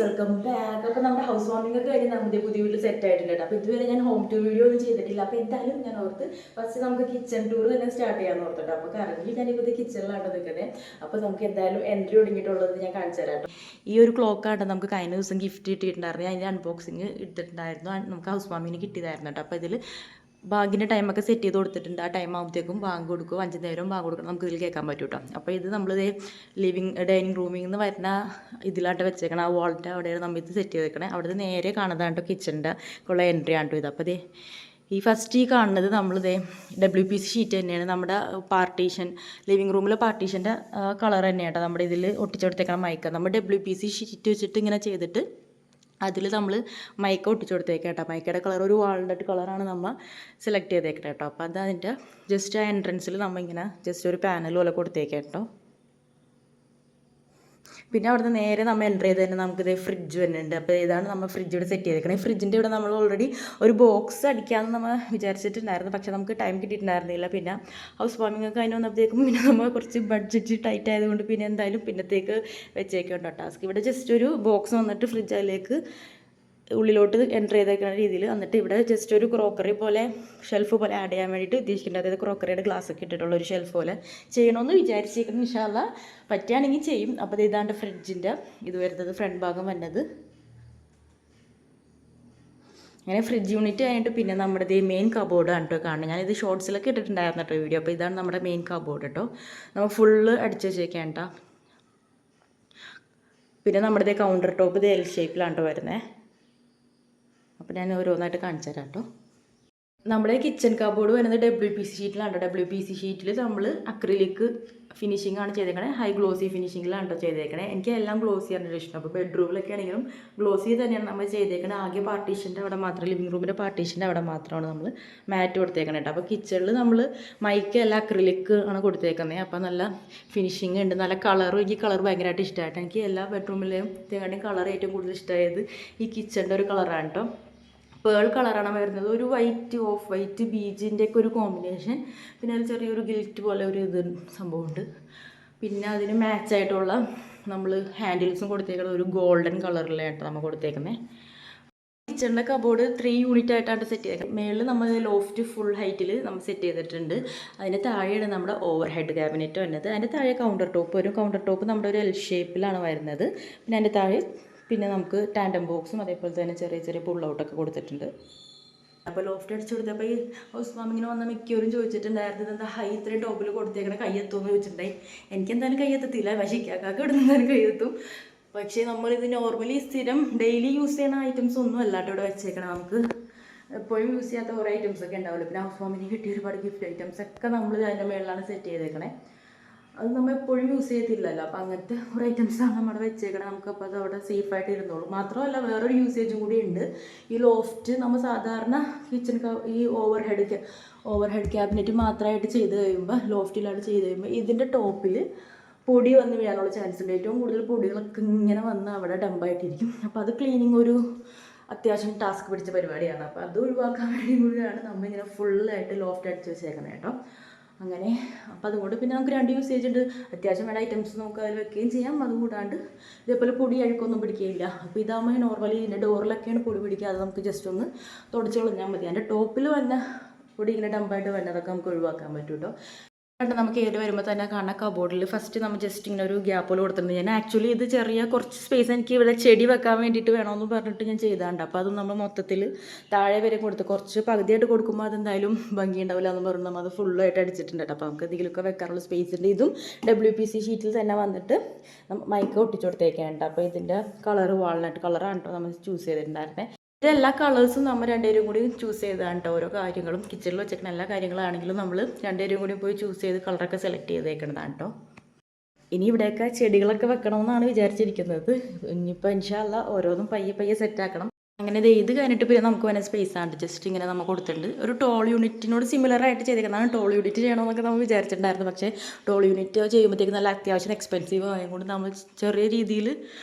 Welcome back. അപ്പോൾ നമ്മുടെ house warming ഒക്കെ കഴിഞ്ഞ് നമ്മുടെ പുതിയ വീട്ടിൽ സെറ്റ് ആയിട്ടുണ്ട്. അപ്പോൾ ഇതുവരെ ഞാൻ ഹോം ടൂർ വീഡിയോ ഒന്നും ചെയ്തിട്ടില്ല. അപ്പോൾ എന്തായാലും ഞാൻ ഓർത്ത് ഫസ്റ്റ് നമുക്ക് കിച്ചൺ ടൂർ തന്നെ സ്റ്റാർട്ട് ചെയ്യാമെന്ന് ഓർത്തിട്ട്. അപ്പോൾ കറങ്ങി ഞാനിപ്പോൾ ഇത് കിച്ചണിലാണ് നിൽക്കുന്നത്. അപ്പോൾ നമുക്ക് എന്തായാലും എൻട്രി ഒടുങ്ങിയിട്ടുള്ളത് ഞാൻ കാണിച്ചു തരാം. ഈ ഒരു ക്ലോക്കാണ് നമുക്ക് കഴിഞ്ഞ ദിവസം ഗിഫ്റ്റ് കിട്ടിയിട്ടുണ്ടായിരുന്നു. അതിൻ്റെ അൺബോക്സിങ് ഇട്ടിട്ടുണ്ടായിരുന്നു. നമുക്ക് ഹൗസ് വാമിങ്ങിന് കിട്ടിയതായിരുന്നു കേട്ടോ. അപ്പോൾ ഇതിൽ ബാങ്കിൻ്റെ ടൈമൊക്കെ സെറ്റ് ചെയ്ത് കൊടുത്തിട്ടുണ്ട്. ആ ടൈം ആകുമ്പോഴത്തേക്കും ബാങ്ക് കൊടുക്കും, 5 നേരം ബാങ്ക് കൊടുക്കണം, നമുക്ക് ഇതിൽ കേൾക്കാൻ പറ്റും കേട്ടോ. അപ്പോൾ ഇത് നമ്മൾ ഡൈനിങ് റൂമിൽ നിന്ന് വരുന്ന ഇതിലായിട്ട് വെച്ചേക്കണം. ആ വാളിൻ്റെ അവിടെയാണ് നമ്മൾ ഇത് സെറ്റ് ചെയ്തേക്കണേ. അവിടെ നേരെ കാണുന്നതാണ് കേട്ടോ കിച്ചണിൻ്റെ ഉള്ള എൻട്രി ആണ് ഇത്. അപ്പോൾ ഈ ഫസ്റ്റ് കാണുന്നത് നമ്മളിതേ WPC ഷീറ്റ് തന്നെയാണ്. നമ്മുടെ പാർട്ടീഷൻ ലിവിങ് റൂമിലെ പാർട്ടീഷൻ്റെ കളർ തന്നെയാണ് കേട്ടോ നമ്മുടെ ഇതിൽ ഒട്ടിച്ചെടുത്തേക്കണം മൈക്ക. നമ്മൾ WPC ഷീറ്റ് വെച്ചിട്ട് ഇങ്ങനെ ചെയ്തിട്ട് അതിൽ നമ്മൾ മൈക്ക ഒട്ടിച്ചു കൊടുത്തേക്കാം കേട്ടോ. മൈക്കയുടെ കളർ ഒരു വാൾനട്ട് കളറാണ് നമ്മൾ സെലക്ട് ചെയ്തേക്കണം കേട്ടോ. അപ്പോൾ അത് അതിൻ്റെ ജസ്റ്റ് ആ എൻട്രൻസിൽ നമ്മൾ ഇങ്ങനെ ജസ്റ്റ് ഒരു പാനൽ പോലെ കൊടുത്തേക്കാം കേട്ടോ. പിന്നെ അവിടുന്ന് നേരെ നമ്മൾ എൻ്റർ ചെയ്ത് തന്നെ നമുക്കിത് ഫ്രിഡ്ജ് വരുന്നുണ്ട്. അപ്പോൾ ഇതാണ് നമ്മൾ ഫ്രിഡ്ജ് ഇവിടെ സെറ്റ് ചെയ്തേക്കണേ. ഫ്രിഡ്ജിൻ്റെ ഇവിടെ നമ്മൾ ഓൾറെഡി ഒരു ബോക്സ് അടിക്കാമെന്ന് നമ്മൾ വിചാരിച്ചിട്ടുണ്ടായിരുന്നു. പക്ഷേ നമുക്ക് ടൈം കിട്ടിയിട്ടുണ്ടായിരുന്നില്ല. പിന്നെ ഹൗസ് വാമിംഗ് ഒക്കെ അതിന് വന്നപ്പോഴത്തേക്കും പിന്നെ നമ്മൾ കുറച്ച് ബഡ്ജറ്റ് ടൈറ്റ് ആയതുകൊണ്ട് പിന്നെ എന്തായാലും പിന്നത്തേക്ക് വെച്ചേക്കുണ്ടോ ടാസ്ക്. ഇവിടെ ജസ്റ്റ് ഒരു ബോക്സ് വന്നിട്ട് ഫ്രിഡ്ജ് അതിലേക്ക് ഉള്ളിലോട്ട് എൻ്റർ ചെയ്തേക്കുന്ന രീതിയിൽ. എന്നിട്ട് ഇവിടെ ജസ്റ്റ് ഒരു ക്രോക്കറി പോലെ ഷെൽഫ് പോലെ ആഡ് ചെയ്യാൻ വേണ്ടിയിട്ട് ഉദ്ദേശിക്കേണ്ടത്. അതായത് ക്രോക്കറിയുടെ ഗ്ലാസ് ഒക്കെ ഇട്ടിട്ടുള്ള ഒരു ഷെൽഫ് പോലെ ചെയ്യണമെന്ന് വിചാരിച്ചിരിക്കണം. ഇൻഷാ അല്ലാ പറ്റുകയാണെങ്കിൽ ചെയ്യും. അപ്പോൾ ഇതാണ്ട് ഫ്രിഡ്ജിൻ്റെ ഇത് വരുന്നത്, ഫ്രണ്ട് ഭാഗം വരുന്നത്. അങ്ങനെ ഫ്രിഡ്ജ് യൂണിറ്റ് കഴിഞ്ഞിട്ട് പിന്നെ നമ്മുടെ മെയിൻ കബോർഡാണ് കേട്ടോ കാണുന്നത്. ഞാനിത് ഷോർട്സിലൊക്കെ ഇട്ടിട്ടുണ്ടായിരുന്നു കേട്ടോ വീഡിയോ. അപ്പോൾ ഇതാണ് നമ്മുടെ മെയിൻ കബോർഡ് കേട്ടോ. നമ്മൾ ഫുള്ള് അടിച്ച് വെച്ചേക്കാം കേട്ടോ. പിന്നെ നമ്മുടെ കൗണ്ടർ ടോപ്പ് എൽ ഷേപ്പിലാണ് കേട്ടോ വരുന്നത്. അപ്പോൾ ഞാൻ ഓരോന്നായിട്ട് കാണിച്ചു തരാം കേട്ടോ. നമ്മുടെ കിച്ചൺ കബോർഡ് വരുന്നത് WPC ഷീറ്റിലാണ് കേട്ടോ. WPC ഷീറ്റിൽ നമ്മൾ അക്രിലിക് ഫിനിഷിംഗ് ആണ് ചെയ്തേക്കണേ. ഹൈ ഗ്ലോസി ഫിനിഷിങ്ങിലാണ് കേട്ടോ ചെയ്തേക്കണേ. എനിക്ക് എല്ലാം ഗ്ലോസി ആണ് ഇഷ്ടം. അപ്പോൾ ബെഡ്റൂമിലൊക്കെ ആണെങ്കിലും ഗ്ലോസി തന്നെയാണ് നമ്മൾ ചെയ്തേക്കണേ. ആകെ പാർട്ടീഷൻ്റെ അവിടെ മാത്രം, ലിവിംഗ് റൂമിൻ്റെ പാർട്ടീഷൻ്റെ അവിടെ മാത്രമാണ് നമ്മൾ മാറ്റ് കൊടുത്തേക്കണേ കേട്ടോ. അപ്പോൾ കിച്ചണിൽ നമ്മൾ മൈക്ക് എല്ലാം അക്രിലിക് ആണ് കൊടുത്തേക്കുന്നത്. അപ്പോൾ നല്ല ഫിനിഷിങ് ഉണ്ട്, നല്ല കളറും. എനിക്ക് കളർ ഭയങ്കരമായിട്ട് ഇഷ്ടമായിട്ട്. എനിക്ക് എല്ലാ ബെഡ്റൂമിലെയും തേങ്ങാണ്ടും കളർ ഏറ്റവും കൂടുതൽ ഇഷ്ടമായത് ഈ കിച്ചണിൻ്റെ ഒരു കളറാണ് കേട്ടോ. പേൾ കളറാണ് വരുന്നത്. ഒരു വൈറ്റ്, ഓഫ് വൈറ്റ്, ബീജിൻ്റെ ഒക്കെ ഒരു കോമ്പിനേഷൻ. പിന്നെ അതിൽ ചെറിയൊരു ഗിൽറ്റ് പോലെ ഒരു ഇത് സംഭവമുണ്ട്. പിന്നെ അതിന് മാച്ചായിട്ടുള്ള നമ്മൾ ഹാൻഡിൽസും കൊടുത്തേക്കുന്നത് ഒരു ഗോൾഡൻ കളറിലായിട്ട് നമ്മൾ കൊടുത്തേക്കുന്നത്. കിച്ചണിൻ്റെ കബോർഡ് 3 യൂണിറ്റ് ആയിട്ടാണ് സെറ്റ് ചെയ്തേക്കുന്നത്. മേളിൽ നമ്മൾ ലോഫ്റ്റ് ഫുൾ ഹൈറ്റിൽ നമ്മൾ സെറ്റ് ചെയ്തിട്ടുണ്ട്. അതിൻ്റെ താഴെയാണ് നമ്മുടെ ഓവർ ഹെഡ് ക്യാബിനറ്റ് വരുന്നത്. അതിൻ്റെ താഴെ കൗണ്ടർ ടോപ്പ് വരും. കൗണ്ടർ ടോപ്പ് നമ്മുടെ ഒരു L ഷേപ്പിലാണ് വരുന്നത്. പിന്നെ അതിൻ്റെ താഴെ പിന്നെ നമുക്ക് ടാൻഡം ബോക്സും അതേപോലെ തന്നെ ചെറിയ ചെറിയ പുൾ ഔട്ടൊക്കെ കൊടുത്തിട്ടുണ്ട്. അപ്പോൾ ലോഫ്റ്റ് അടിച്ചു കൊടുത്തപ്പോൾ ഈ ഹൗസ് വാമിങ്ങിന് വന്ന മിക്കവരും ചോദിച്ചിട്ടുണ്ടായിരുന്നു എന്താ ഹൈ ഇത്രയും ടോപ്പിൽ കൊടുത്തേക്കണ കയ്യെത്തുമെന്ന് ചോദിച്ചിട്ടുണ്ടായി. എനിക്കെന്തായാലും കയ്യെത്തത്തില്ല, പക്ഷേ ഇക്കാക്കാക്ക് ഇവിടെ നിന്നാലും കയ്യെത്തും. പക്ഷേ നമ്മളിത് നോർമലി സ്ഥിരം ഡെയിലി യൂസ് ചെയ്യുന്ന ഐറ്റംസ് ഒന്നും അല്ലാട്ടോ ഇവിടെ വെച്ചേക്കണം. നമുക്ക് എപ്പോഴും യൂസ് ചെയ്യാത്ത കുറേ ഐറ്റംസ് ഒക്കെ ഉണ്ടാവില്ല. പിന്നെ ഹൗസ് വാമിങ്ങിന് കിട്ടിയ ഒരുപാട് ഗിഫ്റ്റ് ഐറ്റംസ് ഒക്കെ നമ്മൾ അതിൻ്റെ മേളിലാണ് സെറ്റ് ചെയ്തേക്കണേ. അത് നമ്മൾ എപ്പോഴും യൂസ് ചെയ്യത്തില്ലല്ലോ. അപ്പോൾ അങ്ങനത്തെ കുറേ ഐറ്റംസാണ് നമ്മുടെ വെച്ചേക്കണം. നമുക്കപ്പോൾ അത് അവിടെ സേഫായിട്ട് ഇരുന്നോളൂ. മാത്രമല്ല വേറൊരു യൂസേജും കൂടി ഉണ്ട്. ഈ ലോഫ്റ്റ് നമ്മൾ സാധാരണ കിച്ചൺ ഈ ഓവർ ഹെഡ് ക്യാബിനറ്റ് മാത്രമായിട്ട് ചെയ്ത് കഴിയുമ്പോൾ, ലോഫ്റ്റിലാണ് ചെയ്ത് കഴിയുമ്പോൾ ഇതിൻ്റെ ടോപ്പിൽ പൊടി വന്ന് വീഴാനുള്ള ചാൻസ് ഉണ്ട്. ഏറ്റവും കൂടുതൽ പൊടികളൊക്കെ ഇങ്ങനെ വന്ന് അവിടെ ഡമ്പായിട്ടിരിക്കും. അപ്പോൾ അത് ക്ലീനിങ് ഒരു അത്യാവശ്യം ടാസ്ക് പിടിച്ച പരിപാടിയാണ്. അപ്പോൾ അത് ഒഴിവാക്കാൻ വേണ്ടി കൂടിയാണ് നമ്മളിങ്ങനെ ഫുള്ളായിട്ട് ലോഫ്റ്റ് അടിച്ച് വെച്ചേക്കുന്നത് കേട്ടോ. അങ്ങനെ അപ്പോൾ അതുകൊണ്ട് പിന്നെ നമുക്ക് 2 യൂസേജ് ഉണ്ട്. അത്യാവശ്യം വേണ്ട ഐറ്റംസ് നമുക്ക് അതിൽ വെക്കുകയും ചെയ്യാം. അതുകൂടാണ്ട് ഇതേപോലെ പൊടി അഴുക്കൊന്നും പിടിക്കുകയില്ല. അപ്പോൾ ഇതാകുമ്പോൾ നോർമലി ഇതിൻ്റെ ഡോറിലൊക്കെയാണ് പൊടി പിടിക്കുക. അത് നമുക്ക് ജസ്റ്റ് ഒന്ന് തുടച്ച് കളഞ്ഞാൽ മതി. അതിൻ്റെ ടോപ്പിൽ വന്ന പൊടി ഇങ്ങനെ ഡമ്പായിട്ട് വരുന്നതൊക്കെ നമുക്ക് ഒഴിവാക്കാൻ പറ്റും കേട്ടോ. നമുക്ക് ഏത് വരുമ്പോൾ തന്നെ കാണാം കബോർഡിൽ ഫസ്റ്റ് നമ്മൾ ജസ്റ്റ് ഇങ്ങനെ ഒരു ഗ്യാപ്പ് പോലെ കൊടുത്തിട്ടുണ്ട്. ഞാൻ ആക്ച്വലി ഇത് ചെറിയ കുറച്ച് സ്പേസ് എനിക്ക് ഇവിടെ ചെടി വെക്കാൻ വേണ്ടിയിട്ട് വേണമെന്ന് പറഞ്ഞിട്ട് ഞാൻ ചെയ്താണ്ട്. അപ്പോൾ അത് നമ്മൾ മൊത്തത്തിൽ താഴെ വരെ കൊടുത്ത് കുറച്ച് പകുതിയായിട്ട് കൊടുക്കുമ്പോൾ അതെന്തായാലും ഭംഗി ഉണ്ടാവില്ല എന്ന് പറഞ്ഞ് നമ്മൾ അത് ഫുള്ളായിട്ട് അടിച്ചിട്ടുണ്ട് കേട്ടോ. അപ്പോൾ നമുക്ക് എന്തെങ്കിലുമൊക്കെ വെക്കാനുള്ള സ്പേസ് ഉണ്ട്. ഇതും WPC ഷീറ്റിൽ തന്നെ വന്നിട്ട് മൈക്ക ഒട്ടിച്ചു കൊടുത്തേക്കാണ്ട്. അപ്പോൾ ഇതിൻ്റെ കളർ വാൾനട്ട് കളറാണ് കേട്ടോ നമ്മൾ ചൂസ് ചെയ്തിട്ടുണ്ടായിരുന്നത്. ഇതെല്ലാ കളേഴ്സും നമ്മൾ രണ്ടുപേരും കൂടി ചൂസ് ചെയ്താണ് കേട്ടോ. ഓരോ കാര്യങ്ങളും കിച്ചണിൽ വെച്ചേക്കുന്ന എല്ലാ കാര്യങ്ങളാണെങ്കിലും നമ്മൾ രണ്ടുപേരും കൂടി പോയി ചൂസ് ചെയ്ത് കളറൊക്കെ സെലക്ട് ചെയ്തേക്കുന്നതാണ് കേട്ടോ. ഇനി ഇവിടെയൊക്കെ ചെടികളൊക്കെ വെക്കണമെന്നാണ് വിചാരിച്ചിരിക്കുന്നത്. ഇനിയിപ്പോൾ ഇൻഷാ അല്ലാ ഓരോന്നും പയ്യെ സെറ്റാക്കണം. അങ്ങനെ ഇത് കഴിഞ്ഞിട്ട് പിന്നെ നമുക്ക് വേണ്ട സ്പേസ് ആണ് ജസ്റ്റ് ഇങ്ങനെ നമ്മൾ കൊടുത്തിട്ടുണ്ട്. ഒരു ടോൾ യൂണിറ്റിനോട് സിമിലർ ആയിട്ട് ചെയ്തേക്കുന്നതാണ്. ടോൾ യൂണിറ്റ് ചെയ്യണമെന്നൊക്കെ നമ്മൾ വിചാരിച്ചിട്ടുണ്ടായിരുന്നു. പക്ഷേ ടോൾ യൂണിറ്റ് ചെയ്യുമ്പോഴത്തേക്ക് നല്ല അത്യാവശ്യം എക്സ്പെൻസീവ് ആയതുകൊണ്ട് നമ്മൾ ചെറിയ രീതിയിൽ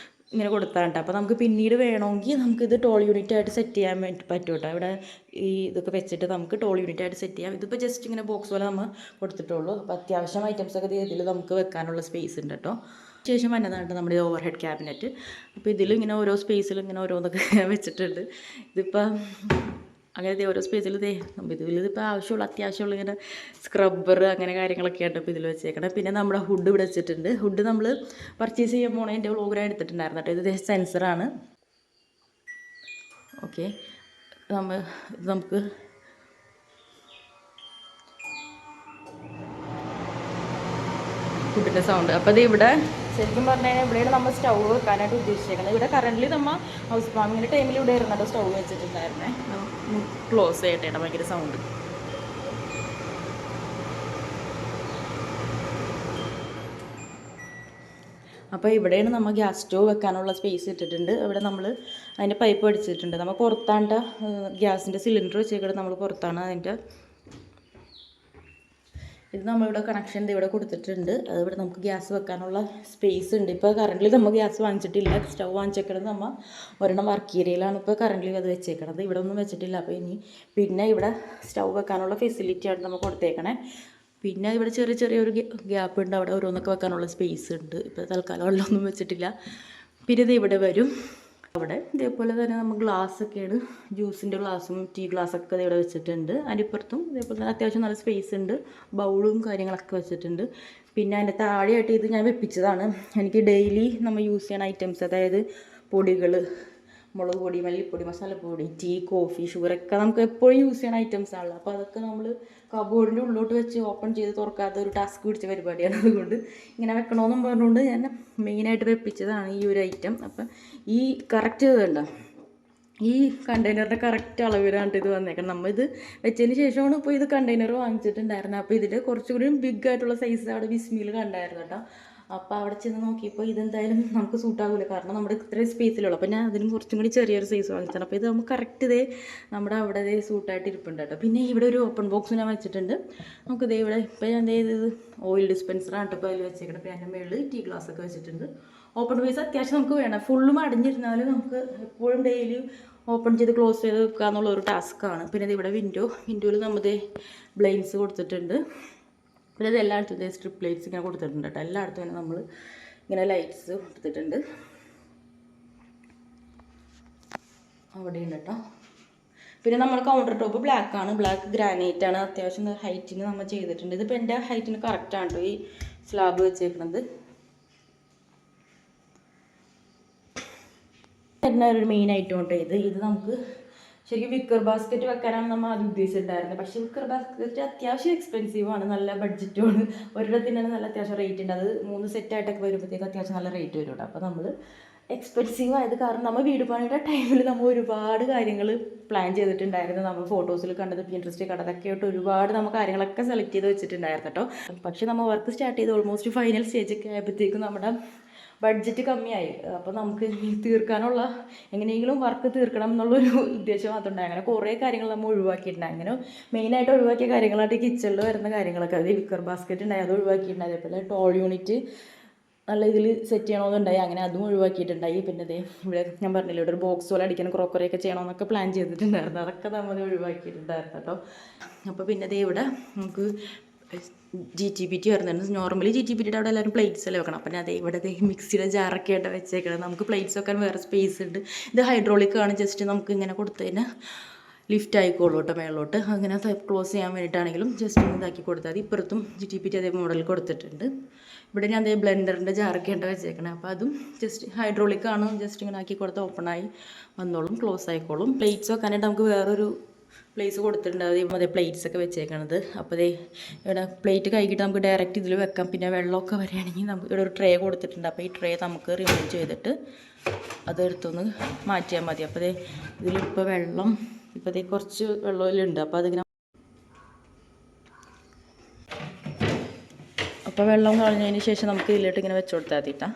ഇങ്ങനെ കൊടുത്താൽ. അപ്പോൾ നമുക്ക് പിന്നീട് വേണമെങ്കിൽ നമുക്കിത് ടോൾ യൂണിറ്റ് ആയിട്ട് സെറ്റ് ചെയ്യാൻ വേണ്ടി പറ്റും കേട്ടോ. ഇവിടെ ഈ ഇതൊക്കെ വെച്ചിട്ട് നമുക്ക് ടോൾ യൂണിറ്റ് ആയിട്ട് സെറ്റ് ചെയ്യാം. ഇതിപ്പോൾ ജസ്റ്റ് ഇങ്ങനെ ബോക്സ് പോലെ നമ്മൾ കൊടുത്തിട്ടുള്ളൂ. അപ്പോൾ അത്യാവശ്യം ഐറ്റംസൊക്കെ ഇതിൽ നമുക്ക് വെക്കാനുള്ള സ്പേസ് ഉണ്ട് കേട്ടോ. ശേഷം വന്നതാണ് നമ്മുടെ ഓവർ ഹെഡ് ക്യാബിനറ്റ്. അപ്പോൾ ഇതിലിങ്ങനെ ഓരോ സ്പേസിലും ഇങ്ങനെ ഓരോന്നൊക്കെ വെച്ചിട്ടുണ്ട്. ഇതിപ്പോൾ അങ്ങനെ ഓരോ സ്പേസിൽ ഇതിലിപ്പോൾ ആവശ്യമുള്ള അത്യാവശ്യമുള്ള ഇങ്ങനെ സ്ക്രബ്ബർ അങ്ങനെ കാര്യങ്ങളൊക്കെയാണ് ഇപ്പോൾ ഇതിൽ വെച്ചേക്കണം. പിന്നെ നമ്മുടെ ഹുഡ് ഇവിടെ വെച്ചിട്ടുണ്ട്. ഹുഡ് നമ്മൾ പർച്ചേസ് ചെയ്യാൻ പോണേ എൻ്റെ വ്ളോഗിലാണ് എടുത്തിട്ടുണ്ടായിരുന്നു കേട്ടോ. ഇത് സെൻസറാണ്. ഓക്കെ, നമുക്ക് ഫുഡിൻ്റെ സൗണ്ട്. അപ്പോൾ ഇത് ഇവിടെ ശരിക്കും പറഞ്ഞു കഴിഞ്ഞാൽ ഇവിടെയാണ് നമ്മൾ സ്റ്റൗ വെക്കാനായിട്ട് ഉദ്ദേശിച്ചേക്കുന്നത്. ഇവിടെ കറൻ്റ് നമ്മൾ ഹൗസ് വാമിങ്ങിൻ്റെ ടൈമിൽ ഇവിടെ ഇരുന്നിട്ട് സ്റ്റൗ വെച്ചിട്ടുണ്ടായിരുന്നേ. ക്ലോസ് ചെയ്യട്ടെ, ഭയങ്കര സൗണ്ട്. അപ്പോൾ ഇവിടെയാണ് നമ്മൾ ഗ്യാസ് സ്റ്റവ് വെക്കാനുള്ള സ്പേസ് ഇട്ടിട്ടുണ്ട്. ഇവിടെ നമ്മൾ അതിൻ്റെ പൈപ്പ് അടിച്ചിട്ടുണ്ട്. നമ്മൾ പുറത്താണ്ട ഗ്യാസിൻ്റെ സിലിണ്ടർ വെച്ചേക്കുന്നത് നമ്മൾ പുറത്താണ്. അതിൻ്റെ ഇത് നമ്മളിവിടെ കണക്ഷൻ ഇവിടെ കൊടുത്തിട്ടുണ്ട്. അതിവിടെ നമുക്ക് ഗ്യാസ് വെക്കാനുള്ള സ്പേസ് ഉണ്ട്. ഇപ്പോൾ കറൻ്റിൽ നമ്മൾ ഗ്യാസ് വാങ്ങിച്ചിട്ടില്ല. സ്റ്റവ് വാങ്ങിച്ചേക്കണത് നമ്മൾ ഒരെണ്ണം വർക്ക് ഏരിയയിലാണ് ഇപ്പോൾ കറൻ്റിൽ അത് വെച്ചേക്കണത്. ഇവിടെ ഒന്നും വെച്ചിട്ടില്ല. അപ്പോൾ പിന്നെ ഇവിടെ സ്റ്റവ് വെക്കാനുള്ള ഫെസിലിറ്റിയാണ് നമ്മൾ കൊടുത്തേക്കണേ. പിന്നെ ഇവിടെ ചെറിയൊരു ഗ്യാപ്പ് ഉണ്ട്. അവിടെ ഓരോന്നൊക്കെ വെക്കാനുള്ള സ്പേസ് ഉണ്ട്. ഇപ്പോൾ തൽക്കാലം വെള്ളമൊന്നും വെച്ചിട്ടില്ല. പിന്നെ ഇത് ഇവിടെ വരും. അവിടെ ഇതേപോലെ തന്നെ നമ്മൾ ഗ്ലാസ്സൊക്കെയാണ്, ജ്യൂസിൻ്റെ ഗ്ലാസ്സും ടീ ഗ്ലാസ്സൊക്കെ ഇവിടെ വെച്ചിട്ടുണ്ട്. അതിനിപ്പുറത്തും ഇതേപോലെ തന്നെ അത്യാവശ്യം നല്ല സ്പേസ് ഉണ്ട്. ബൗളും കാര്യങ്ങളൊക്കെ വെച്ചിട്ടുണ്ട്. പിന്നെ അതിൻ്റെ താഴെയായിട്ട് ഇത് ഞാൻ വെപ്പിച്ചതാണ്. എനിക്ക് ഡെയിലി നമ്മൾ യൂസ് ചെയ്യുന്ന ഐറ്റംസ്, അതായത് പൊടികൾ, മുളക് പൊടി, മല്ലിപ്പൊടി, മസാലപ്പൊടി, ടീ, കോഫി, ഷുഗറൊക്കെ നമുക്ക് എപ്പോഴും യൂസ് ചെയ്യുന്ന ഐറ്റംസ് ആണല്ലോ. അപ്പോൾ അതൊക്കെ നമ്മൾ കബോർഡിൻ്റെ ഉള്ളിലോട്ട് വെച്ച് ഓപ്പൺ ചെയ്ത് തുറക്കാത്ത ഒരു ടാസ്ക് പിടിച്ച പരിപാടിയാണ്. അതുകൊണ്ട് ഇങ്ങനെ വെക്കണമെന്നും പറഞ്ഞുകൊണ്ട് ഞാൻ മെയിനായിട്ട് വെപ്പിച്ചതാണ് ഈ ഒരു ഐറ്റം. അപ്പം ഈ കറക്റ്റ് ഇതുണ്ടോ, ഈ കണ്ടെയ്നറിൻ്റെ കറക്റ്റ് അളവിലാണ് ഇത് വന്നേക്കണം. നമ്മൾ ഇത് വെച്ചതിന് ശേഷമാണ് ഇപ്പോൾ ഇത് കണ്ടെയ്നർ വാങ്ങിച്ചിട്ടുണ്ടായിരുന്നത്. അപ്പോൾ ഇതിൽ കുറച്ചുകൂടി ബിഗ് ആയിട്ടുള്ള സൈസ് അവിടെ വിസ്മിയിൽ കണ്ടായിരുന്നു കേട്ടോ. അപ്പോൾ അവിടെ ചെന്ന് നോക്കിയപ്പോൾ ഇതെന്തായാലും നമുക്ക് സൂട്ടാകില്ല, കാരണം നമ്മുടെ ഇത്രയും സ്പേസിലുള്ളൂ. അപ്പോൾ ഞാൻ അതിനും കുറച്ചും കൂടി ചെറിയൊരു സൈസ് വാങ്ങിച്ചാണ്. അപ്പോൾ ഇത് നമുക്ക് കറക്റ്റ് ഇതേ നമ്മുടെ അവിടെ സൂട്ടായിട്ട് ഇരിപ്പുണ്ട് കേട്ടോ. പിന്നെ ഇവിടെ ഒരു ഓപ്പൺ ബോക്സ് ഞാൻ വെച്ചിട്ടുണ്ട്. നമുക്കിതേ ഇവിടെ ഇപ്പോൾ ഞാൻ ചെയ്തത് ഓയിൽ ഡിസ്പെൻസറാണ് കേട്ടോ ഇപ്പോൾ അതിൽ വെച്ചേക്കണം. അപ്പോൾ അതിൻ്റെ മുകളിൽ ടീ ഗ്ലാസ്സൊക്കെ വെച്ചിട്ടുണ്ട്. ഓപ്പൺ സ്പേസ് അത്യാവശ്യം നമുക്ക് വേണം. ഫുള്ളും അടഞ്ഞിരുന്നാലും നമുക്ക് എപ്പോഴും ഡെയിലി ഓപ്പൺ ചെയ്ത് ക്ലോസ് ചെയ്ത് വെക്കുക എന്നുള്ള ഒരു ടാസ്ക്കാണ്. പിന്നെ ഇത് ഇവിടെ വിൻഡോയിൽ നമ്മൾ ബ്ലൈൻഡ്സ് കൊടുത്തിട്ടുണ്ട്. പിന്നെ ഇത് എല്ലായിടത്തും ഇതേ സ്ട്രിപ്പ് ലൈറ്റ്സ് ഇങ്ങനെ കൊടുത്തിട്ടുണ്ട് കേട്ടോ. എല്ലായിടത്തും ഇങ്ങനെ നമ്മൾ ഇങ്ങനെ ലൈറ്റ്സ് കൊടുത്തിട്ടുണ്ട്. അവിടെയുണ്ട് കേട്ടോ. പിന്നെ നമ്മൾ കൗണ്ടർ ടോപ്പ് ബ്ലാക്കാണ്, ബ്ലാക്ക് ഗ്രാനൈറ്റ് ആണ്. അത്യാവശ്യം ഹൈറ്റിന് നമ്മൾ ചെയ്തിട്ടുണ്ട്. ഇതിപ്പോൾ എൻ്റെ ഹൈറ്റിന് കറക്റ്റാണ് കേട്ടോ ഈ സ്ലാബ് വെച്ചേക്കുന്നത്. എന്നാ ഒരു മെയിൻ ഐറ്റം കേട്ടോ ഇത് നമുക്ക് ശരിക്കും വിക്കർ ബാസ്ക്കറ്റ് വെക്കാനാണ് നമ്മൾ അത് ഉദ്ദേശിച്ചിട്ടുണ്ടായിരുന്നത്. പക്ഷേ വിക്കർ ബാസ്ക്കറ്റ് അത്യാവശ്യം എക്സ്പെൻസീവാണ്, നല്ല ബഡ്ജറ്റുമാണ്. ഒരിടത്തിന് തന്നെ നല്ല അത്യാവശ്യം റേറ്റ് ഉണ്ട്. അത് 3 സെറ്റായിട്ടൊക്കെ വരുമ്പോഴത്തേക്ക് അത്യാവശ്യം നല്ല റേറ്റ് വരും കേട്ടോ. അപ്പോൾ നമ്മൾ എക്സ്പെൻസീവ് ആയത് കാരണം നമ്മൾ വീട് പണിയുടെ ടൈമിൽ നമ്മൾ ഒരുപാട് കാര്യങ്ങൾ പ്ലാൻ ചെയ്തിട്ടുണ്ടായിരുന്നു. നമ്മൾ ഫോട്ടോസിൽ കണ്ടത്, പിൻട്രസ്റ്റിൽ കണ്ടതൊക്കെ ആയിട്ട് ഒരുപാട് നമ്മൾ കാര്യങ്ങളൊക്കെ സെലക്ട് ചെയ്ത് വെച്ചിട്ടുണ്ടായിരുന്നു കേട്ടോ. പക്ഷേ നമ്മൾ വർക്ക് സ്റ്റാർട്ട് ചെയ്ത് ഓൾമോസ്റ്റ് ഫൈനൽ സ്റ്റേജൊക്കെ ആയപ്പോഴത്തേക്കും നമ്മുടെ ബഡ്ജറ്റ് കമ്മിയായി. അപ്പോൾ നമുക്ക് തീർക്കാനുള്ള എങ്ങനെയെങ്കിലും വർക്ക് തീർക്കണം എന്നുള്ളൊരു ഉദ്ദേശം മാത്രമുണ്ടായി. അങ്ങനെ കുറേ കാര്യങ്ങൾ നമ്മൾ ഒഴിവാക്കിയിട്ടുണ്ട്. അങ്ങനെ മെയിനായിട്ട് ഒഴിവാക്കിയ കാര്യങ്ങളായിട്ട് കിച്ചണിൽ വരുന്ന കാര്യങ്ങളൊക്കെ, അത് വിക്കർ ബാസ്ക്കറ്റ് ഉണ്ടായി, അത് ഒഴിവാക്കിയിട്ടുണ്ടായി. അതേപോലെ ടോൾ യൂണിറ്റ് നല്ല ഇതിൽ സെറ്റ് ചെയ്യണമെന്നുണ്ടായി, അങ്ങനെ അതും ഒഴിവാക്കിയിട്ടുണ്ടായി. പിന്നെ ഇവിടെ ഞാൻ പറഞ്ഞില്ല, ഇവിടെ ഒരു ബോക്സ് പോലെ അടിക്കണം, ക്രോക്കറിയൊക്കെ ചെയ്യണമെന്നൊക്കെ പ്ലാൻ ചെയ്തിട്ടുണ്ടായിരുന്നു. അതൊക്കെ നമ്മൾ ഒഴിവാക്കിയിട്ടുണ്ടായിരുന്നു കേട്ടോ. അപ്പോൾ പിന്നെ ഇവിടെ നമുക്ക് GTPT വരുന്നുണ്ട്. നോർമലി GTPTയുടെ അവിടെ എല്ലാവരും പ്ലേറ്റ്സ് അല്ലേ വെക്കണം. അപ്പം അതേ ഇവിടെ മിക്സിയുടെ ജാറൊക്കെ ആയിട്ട് വെച്ചേക്കണം. നമുക്ക് പ്ലേറ്റ്സ് വെക്കാൻ വേറെ സ്പേസ് ഉണ്ട്. ഇത് ഹൈഡ്രോളിക് ആണ്. ജസ്റ്റ് നമുക്ക് ഇങ്ങനെ കൊടുത്തതിന് ലിഫ്റ്റ് ആയിക്കോളൂ കേട്ടോ മേളോട്ട്. അങ്ങനെ ക്ലോസ് ചെയ്യാൻ വേണ്ടിയിട്ടാണെങ്കിലും ജസ്റ്റ് ഒന്ന് ഇതാക്കി കൊടുത്താൽ മതി. ഇപ്പുറത്തും GTPT അതേ മോഡൽ കൊടുത്തിട്ടുണ്ട്. ഇവിടെ ഞാൻ അതേ ബ്ലെൻഡറിൻ്റെ ജാറൊക്കെ ആയിട്ട് വെച്ചേക്കണം. അപ്പോൾ അതും ജസ്റ്റ് ഹൈഡ്രോളിക് ആണ്. ജസ്റ്റ് ഇങ്ങനെ ആക്കി കൊടുത്താൽ ഓപ്പണായി വന്നോളും, ക്ലോസ് ആയിക്കോളും. പ്ലേറ്റ്സ് വെക്കാനായിട്ട് നമുക്ക് വേറൊരു പ്ലേസ് കൊടുത്തിട്ടുണ്ട്. അതേ പ്ലേറ്റ്സ് ഒക്കെ വെച്ചേക്കണത്. അപ്പോൾ ഇവിടെ പ്ലേറ്റ് കൈകിട്ട് നമുക്ക് ഡയറക്റ്റ് ഇതിൽ വെക്കാം. പിന്നെ വെള്ളമൊക്കെ വരികയാണെങ്കിൽ നമുക്ക് ഇവിടെ ഒരു ട്രേ കൊടുത്തിട്ടുണ്ട്. അപ്പോൾ ഈ ട്രേ നമുക്ക് റിമൂവ് ചെയ്തിട്ട് അതെടുത്തൊന്ന് മാറ്റിയാൽ മതി. അപ്പോൾ ഇതിലിപ്പോൾ വെള്ളം ഇപ്പോൾ കുറച്ച് വെള്ളമില്ലുണ്ട്. അപ്പോൾ അതിങ്ങനെ അപ്പോൾ വെള്ളം കളഞ്ഞതിന് ശേഷം നമുക്ക് ഇതിലോട്ട് ഇങ്ങനെ വെച്ച് കൊടുത്താൽ മതിട്ടാ.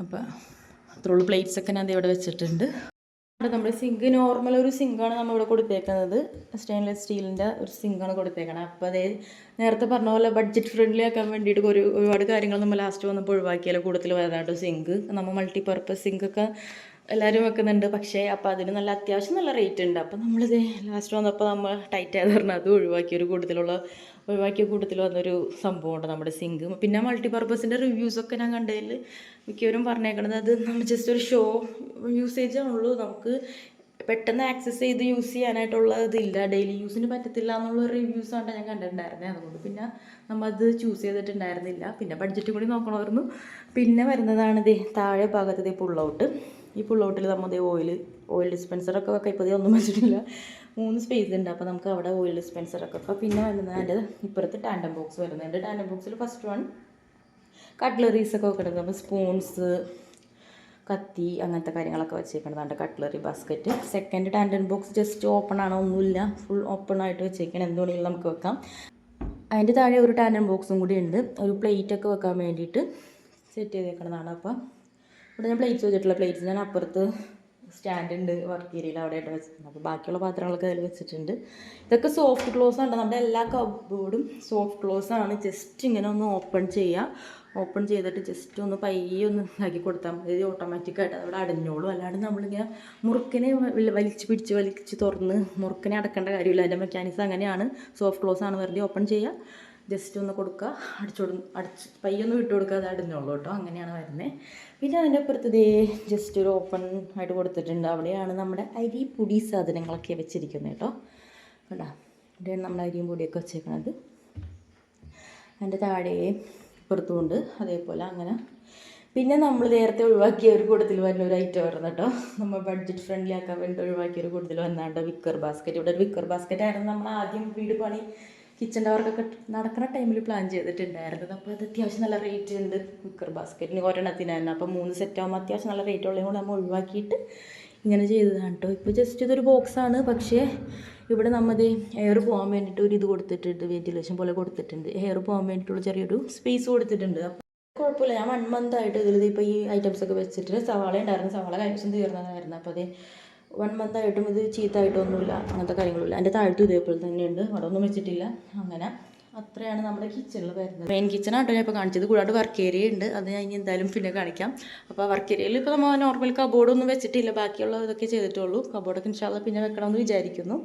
അപ്പോൾ അത്രയുള്ള പ്ലേറ്റ്സൊക്കെ ഞാൻ ഇവിടെ വെച്ചിട്ടുണ്ട്. നമ്മുടെ സിങ്ക് നോർമൽ ഒരു സിങ്കാണ് നമ്മളിവിടെ കൊടുത്തേക്കുന്നത്. സ്റ്റെയിൻലെസ് സ്റ്റീലിൻ്റെ ഒരു സിങ്കാണ് കൊടുത്തേക്കുന്നത്. അപ്പോൾ അതേ നേരത്തെ പറഞ്ഞ പോലെ ബഡ്ജറ്റ് ഫ്രണ്ട്ലി ആക്കാൻ വേണ്ടിയിട്ട് ഒരുപാട് കാര്യങ്ങൾ നമ്മൾ ലാസ്റ്റ് വന്നപ്പോൾ ഒഴിവാക്കിയാലോ കൂടുതൽ വരാനായിട്ട് സിങ്ക്. നമ്മൾ മൾട്ടിപർപ്പസ് സിങ്കൊക്കെ എല്ലാവരും വെക്കുന്നുണ്ട്. പക്ഷേ അപ്പോൾ അതിന് നല്ല അത്യാവശ്യം നല്ല റേറ്റ് ഉണ്ട്. അപ്പോൾ നമ്മളിത് ലാസ്റ്റ് വന്നപ്പോൾ നമ്മൾ ടൈറ്റ് ആയത് പറഞ്ഞാൽ അത് ഒഴിവാക്കിയ കൂട്ടത്തിൽ വന്നൊരു സംഭവമുണ്ട് നമ്മുടെ സിങ്ക്. പിന്നെ മൾട്ടിപർപ്പസിൻ്റെ റിവ്യൂസൊക്കെ ഞാൻ കണ്ടതിൽ മിക്കവരും പറഞ്ഞേക്കണത് അത് നമ്മൾ ജസ്റ്റ് ഒരു ഷോ യൂസേജ് ആണുള്ളൂ, നമുക്ക് പെട്ടെന്ന് ആക്സസ് ചെയ്ത് യൂസ് ചെയ്യാനായിട്ടുള്ള ഇതില്ല, ഡെയിലി യൂസിന് പറ്റത്തില്ല എന്നുള്ള റിവ്യൂസാണ് ഞാൻ കണ്ടിട്ടുണ്ടായിരുന്നത്. അതുകൊണ്ട് പിന്നെ നമ്മളത് ചൂസ് ചെയ്തിട്ടുണ്ടായിരുന്നില്ല. പിന്നെ ബഡ്ജറ്റ് കൂടി നോക്കണമായിരുന്നു. പിന്നെ വരുന്നതാണ് ഇത് താഴെ ഭാഗത്ത് പുള്ളൗട്ട്. ഈ പുള്ളൗട്ടിൽ നമ്മൾ ഓയിൽ ഡിസ്പെൻസറൊക്കെ വെക്കാം. ഇപ്പോൾ ഒന്നും വെച്ചിട്ടില്ല, 3 സ്പേസ് ഉണ്ട്. അപ്പോൾ നമുക്ക് അവിടെ ഓയിൽ ഡിസ്പെൻസറൊക്കെ വെക്കാം. പിന്നെ വരുന്നത് അതിൻ്റെ ഇപ്പുറത്ത് ടാൻഡം ബോക്സ് വരുന്നുണ്ട്. ടാൻഡം ബോക്സിൽ ഫസ്റ്റ് വൺ കട്ട്ലറീസൊക്കെ വെക്കുന്നത്, നമ്മൾ സ്പൂൺസ്, കത്തി, അങ്ങനത്തെ കാര്യങ്ങളൊക്കെ വെച്ചേക്കണതാണ് cutlery basket. Second tandem box just open ആണോ, ഒന്നുമില്ല, ഫുൾ ഓപ്പൺ ആയിട്ട് വെച്ചേക്കണം, എന്തുകൊണ്ടെങ്കിലും നമുക്ക് വെക്കാം. അതിൻ്റെ താഴെ ഒരു ടാൻഡൻ ബോക്സും കൂടി ഉണ്ട്, ഒരു പ്ലേറ്റൊക്കെ വെക്കാൻ വേണ്ടിയിട്ട് സെറ്റ് ചെയ്തേക്കണതാണ്. അപ്പോൾ ഇവിടെ ഞാൻ പ്ലേറ്റ്സ് വെച്ചിട്ടുള്ള പ്ലേറ്റ്സ് ഞാൻ അപ്പുറത്ത് സ്റ്റാൻഡ് ഉണ്ട് വർക്ക് ഏരിയയിൽ അവിടെയായിട്ട് വെച്ചിട്ടുണ്ട്. അപ്പോൾ ബാക്കിയുള്ള പാത്രങ്ങളൊക്കെ അതിൽ വെച്ചിട്ടുണ്ട്. ഇതൊക്കെ സോഫ്റ്റ് ക്ലോസ് ആണ്, നമ്മുടെ എല്ലാ കബോർഡും സോഫ്റ്റ് ക്ലോസ് ആണ്. ജസ്റ്റ് ഇങ്ങനെ ഒന്ന് ഓപ്പൺ ചെയ്തിട്ട് ജസ്റ്റ് ഒന്ന് പയ്യെ ഒന്ന് ആക്കി കൊടുത്താൽ മതി, ഓട്ടോമാറ്റിക്കായിട്ട് അവിടെ അടഞ്ഞോളും. അല്ലാണ്ട് നമ്മളിങ്ങനെ മുറുക്കിനെ വലിച്ച് തുറന്ന് മുറുക്കിനെ അടക്കേണ്ട കാര്യമില്ല. അതിൻ്റെ മെക്കാനിക്സ് അങ്ങനെയാണ്. സോഫ്റ്റ് ക്ലോസ് ആണ്, വെറുതെ ഓപ്പൺ ചെയ്യുക, ജസ്റ്റ് ഒന്ന് കൊടുക്കുക, പയ്യെ ഒന്ന് വിട്ട് കൊടുക്കുക, അത് അടഞ്ഞോളൂ കേട്ടോ. അങ്ങനെയാണ് വരുന്നത്. പിന്നെ അതിൻ്റെ അപ്പുറത്ത് ജസ്റ്റ് ഒരു ഓപ്പൺ ആയിട്ട് കൊടുത്തിട്ടുണ്ട്. അവിടെയാണ് നമ്മുടെ അരി പൊടി സാധനങ്ങളൊക്കെ വെച്ചിരിക്കുന്നത് കേട്ടോ. കേട്ടോ, ഇവിടെയാണ് നമ്മൾ അരിയും പൊടിയൊക്കെ വെച്ചേക്കുന്നത്. അതിൻ്റെ താഴെ ഇപ്പുറത്തുമുണ്ട് അതേപോലെ. അങ്ങനെ പിന്നെ നമ്മൾ നേരത്തെ ഒഴിവാക്കിയ ഒരു കൂട്ടത്തിൽ വരുന്ന ഒരു ഐറ്റം വരുന്നത് കേട്ടോ, നമ്മൾ ബഡ്ജറ്റ് ഫ്രണ്ട്ലി ആക്കാൻ വേണ്ടി ഒഴിവാക്കിയ ഒരു കൂട്ടത്തിൽ വന്നാണ്ട് വിക്കർ ബാസ്ക്കറ്റ്. ഇവിടെ ഒരു വിക്കർ ബാസ്ക്കറ്റ് ആയിരുന്നു നമ്മൾ ആദ്യം വീട് പണി കിച്ചൻ്റെ വർക്കൊക്കെ നടക്കുന്ന ടൈമിൽ പ്ലാൻ ചെയ്തിട്ടുണ്ടായിരുന്നത്. അപ്പോൾ അത് അത്യാവശ്യം നല്ല റേറ്റ് ഉണ്ട് വിക്കർ ബാസ്ക്കറ്റിന് ഒരെണ്ണത്തിന് തന്നെ. അപ്പോൾ 3 സെറ്റ് ആകുമ്പോൾ അത്യാവശ്യം നല്ല റേറ്റ് ഉള്ളതും കൂടെ നമ്മൾ ഒഴിവാക്കിയിട്ട് ഇങ്ങനെ ചെയ്തതാണ് കേട്ടോ. ഇപ്പോൾ ജസ്റ്റ് ഇതൊരു ബോക്സാണ്, പക്ഷേ ഇവിടെ നമ്മൾ എയർ പോകാൻ വേണ്ടിയിട്ട് ഒരു ഇത് കൊടുത്തിട്ടുണ്ട്, വെന്റിലേഷൻ പോലെ കൊടുത്തിട്ടുണ്ട്. എയർ പോകാൻ വേണ്ടിയിട്ടുള്ള ചെറിയൊരു സ്പേസ് കൊടുത്തിട്ടുണ്ട്. അപ്പോൾ കുഴപ്പമില്ല. ഞാൻ 1 month ആയിട്ട് ഇതിൽ ഇപ്പോൾ ഈ ഐറ്റംസൊക്കെ വെച്ചിട്ട് സവാള ഉണ്ടായിരുന്നു, സവാള കഴിഞ്ഞ തീർന്നതായിരുന്നു. അപ്പോൾ 1 month ആയിട്ടും ഇത് ചീത്തായിട്ടൊന്നുമില്ല, അങ്ങനത്തെ കാര്യങ്ങളില്ല. എൻ്റെ താഴത്തും ഇതേപോലെ തന്നെയുണ്ട്, അവിടെ ഒന്നും വെച്ചിട്ടില്ല. അങ്ങനെ അത്രയാണ് നമ്മുടെ കിച്ചണിൽ വരുന്നത്. മെയിൻ കിച്ചണാട്ടോ ഞാൻ ഇപ്പോൾ കാണിച്ചത്. കൂടാണ്ട് വർക്ക് ഏരിയ ഉണ്ട്, അത് ഞാൻ ഇനി എന്തായാലും പിന്നെ കാണിക്കാം. അപ്പോൾ വർക്ക് ഏരിയയിൽ ഇപ്പോൾ നമ്മൾ നോർമൽ കബോർഡൊന്നും വെച്ചിട്ടില്ല, ബാക്കിയുള്ള ഇതൊക്കെ ചെയ്തിട്ടുള്ളൂ. കബോർഡൊക്കെ ഇൻഷാല്ലാ പിന്നെ വെക്കണമെന്ന് വിചാരിക്കുന്നു.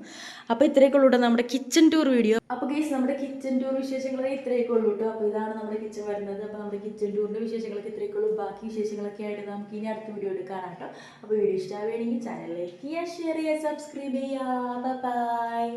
അപ്പോൾ ഇത്രയൊക്കെ ഉള്ളൂ നമ്മുടെ കിച്ചൺ ടൂർ വീഡിയോ. അപ്പോൾ ഗൈസ് നമ്മുടെ കിച്ചൺ ടൂർ വിശേഷങ്ങൾ ഇത്രയൊക്കെ ഉള്ളൂ കേട്ടോ. അപ്പോൾ ഇതാണ് നമ്മുടെ കിച്ചൺ വരുന്നത്. അപ്പോൾ നമ്മുടെ കിച്ചൺ ടൂറിൻ്റെ വിശേഷങ്ങളൊക്കെ ഇത്രയൊക്കെ ഉള്ളൂ. ബാക്കി വിശേഷങ്ങളൊക്കെ ആയിട്ട് നമുക്ക് ഇനി അടുത്ത വീഡിയോ എടുക്കാനാണ് കേട്ടോ. അപ്പോൾ വീഡിയോ ഇഷ്ടമാവുകയാണെങ്കിൽ ചാനൽ ലൈക്ക് ചെയ്യുക, ഷെയർ ചെയ്യുക, സബ്സ്ക്രൈബ് ചെയ്യുക. ബൈ.